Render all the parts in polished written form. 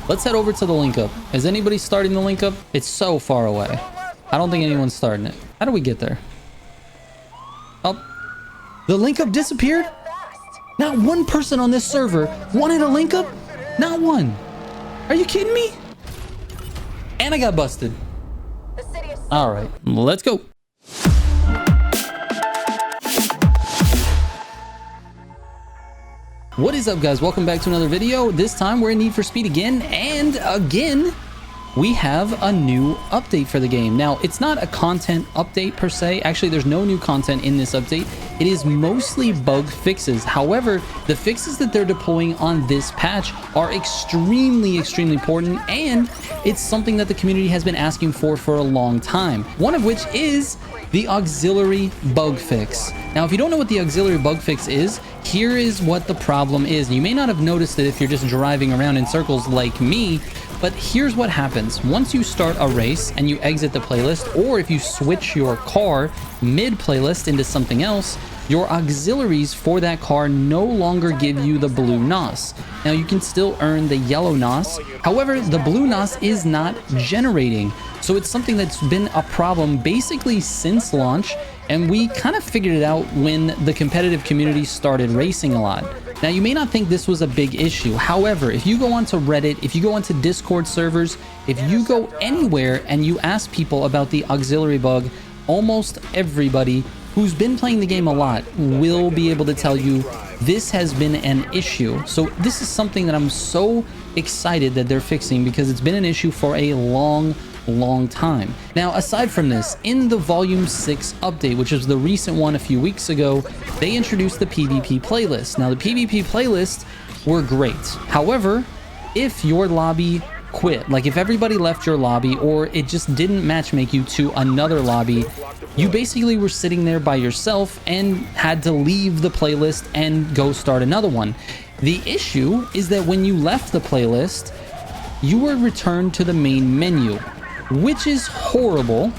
Let's head over to the link up. Is anybody starting the link up? It's so far away. I don't think anyone's starting it. How do we get there? Oh, the link up disappeared? Not one person on this server wanted a link up? Not one. Are you kidding me? And I got busted. All right, let's go. What is up, guys? Welcome back to another video. This time we're in Need for Speed again, and again we have a new update for the game. Now, it's not a content update per se. Actually, there's no new content in this update. It is mostly bug fixes. However, the fixes that they're deploying on this patch are extremely important, and it's something that the community has been asking for a long time. One of which is the auxiliary bug fix. Now, if you don't know what the auxiliary bug fix is, here is what the problem is. You may not have noticed it if you're just driving around in circles like me, but here's what happens. Once you start a race and you exit the playlist, or if you switch your car mid-playlist into something else, your auxiliaries for that car no longer give you the blue NOS. Now, you can still earn the yellow NOS. However, the blue NOS is not generating. So it's something that's been a problem basically since launch, and we kind of figured it out when the competitive community started racing a lot. Now, you may not think this was a big issue. However, if you go onto Reddit, if you go onto Discord servers, if you go anywhere and you ask people about the auxiliary bug, almost everybody who's been playing the game a lot will be able to tell you this has been an issue. So this is something that I'm so excited that they're fixing, because it's been an issue for a long time. Now, aside from this, in the Volume 6 update, which is the recent one a few weeks ago, they introduced the PvP playlist. Now, the PvP playlists were great. However, if your lobby quit, like if everybody left your lobby or it just didn't matchmake you to another lobby, you basically were sitting there by yourself and had to leave the playlist and go start another one. The issue is that when you left the playlist, you were returned to the main menu, which is horrible.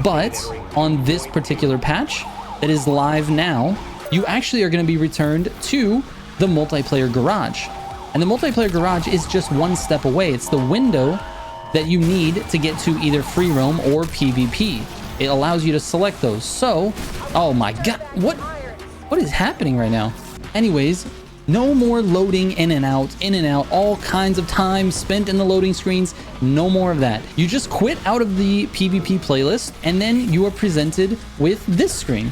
But on this particular patch that is live now, you actually are going to be returned to the multiplayer garage. And the multiplayer garage is just one step away. It's the window that you need to get to either free roam or PvP. It allows you to select those. So, oh my god, what is happening right now? Anyways, no more loading in and out, all kinds of time spent in the loading screens. No more of that. You just quit out of the PvP playlist, and then you are presented with this screen,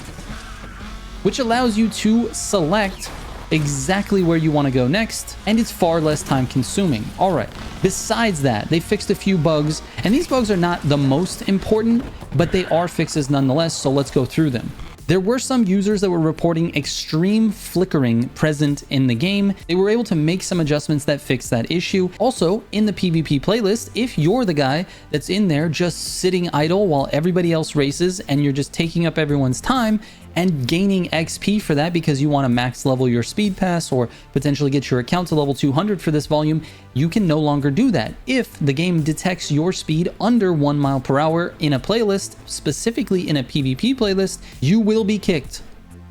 which allows you to select exactly where you want to go next, and it's far less time consuming. All right, besides that, they fixed a few bugs, and these bugs are not the most important, but they are fixes nonetheless, so let's go through them. There were some users that were reporting extreme flickering present in the game. They were able to make some adjustments that fix that issue. Also, in the PvP playlist, if you're the guy that's in there just sitting idle while everybody else races and you're just taking up everyone's time and gaining XP for that because you want to max level your speed pass or potentially get your account to level 200 for this volume, you can no longer do that. If the game detects your speed under 1 mile per hour in a playlist, specifically in a PvP playlist, you will be kicked.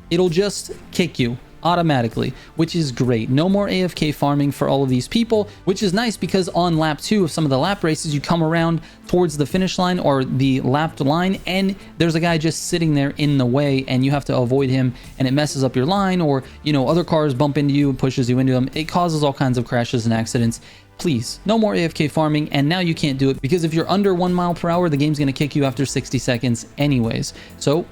It'll just kick you automatically, which is great. No more AFK farming for all of these people, which is nice because on lap 2 of some of the lap races, you come around towards the finish line or the lapped line and there's a guy just sitting there in the way and you have to avoid him, and it messes up your line, or other cars bump into you and pushes you into them. It causes all kinds of crashes and accidents. Please, no more AFK farming. And now you can't do it because if you're under 1 mile per hour, the game's going to kick you after 60 seconds anyways. So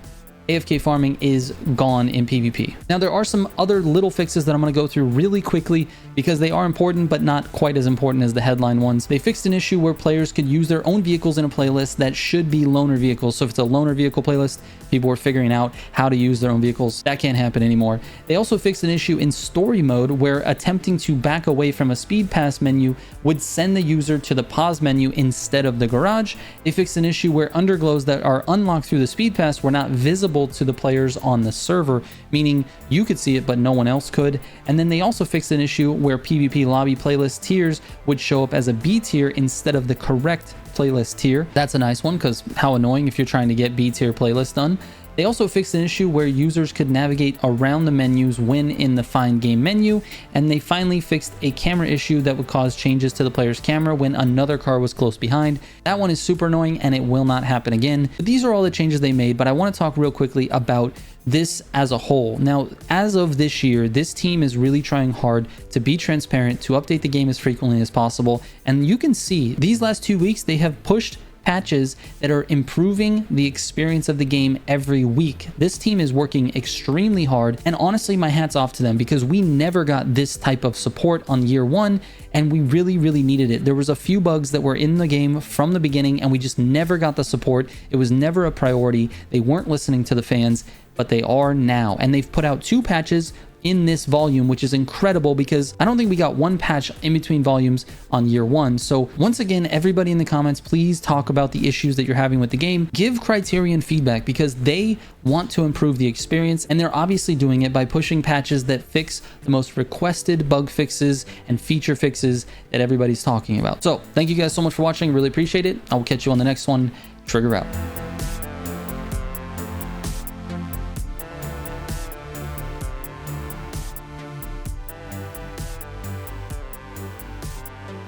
AFK farming is gone in PvP. Now, there are some other little fixes that I'm going to go through really quickly because they are important, but not quite as important as the headline ones. They fixed an issue where players could use their own vehicles in a playlist that should be loaner vehicles. So if it's a loaner vehicle playlist, people were figuring out how to use their own vehicles. That can't happen anymore. They also fixed an issue in story mode where attempting to back away from a speed pass menu would send the user to the pause menu instead of the garage. They fixed an issue where underglows that are unlocked through the speed pass were not visible to the players on the server, meaning you could see it but no one else could. And then they also fixed an issue where PvP lobby playlist tiers would show up as a B tier instead of the correct playlist tier. That's a nice one, because how annoying if you're trying to get B tier playlist done. They also fixed an issue where users could navigate around the menus when in the Find Game menu, and they finally fixed a camera issue that would cause changes to the player's camera when another car was close behind. That one is super annoying and it will not happen again. But these are all the changes they made, but I want to talk real quickly about this as a whole. Now, as of this year, this team is really trying hard to be transparent, to update the game as frequently as possible, and you can see these last 2 weeks they have pushed patches that are improving the experience of the game every week. This team is working extremely hard, and honestly, my hat's off to them, because we never got this type of support on year one, and we really needed it. There was a few bugs that were in the game from the beginning, and we just never got the support. It was never a priority. They weren't listening to the fans, but they are now, and they've put out 2 patches in this volume, which is incredible, because I don't think we got one patch in between volumes on year one. So once again, everybody in the comments, please talk about the issues that you're having with the game. Give Criterion feedback, because they want to improve the experience, and they're obviously doing it by pushing patches that fix the most requested bug fixes and feature fixes that everybody's talking about. So thank you guys so much for watching. Really appreciate it. I will catch you on the next one. Trigger out.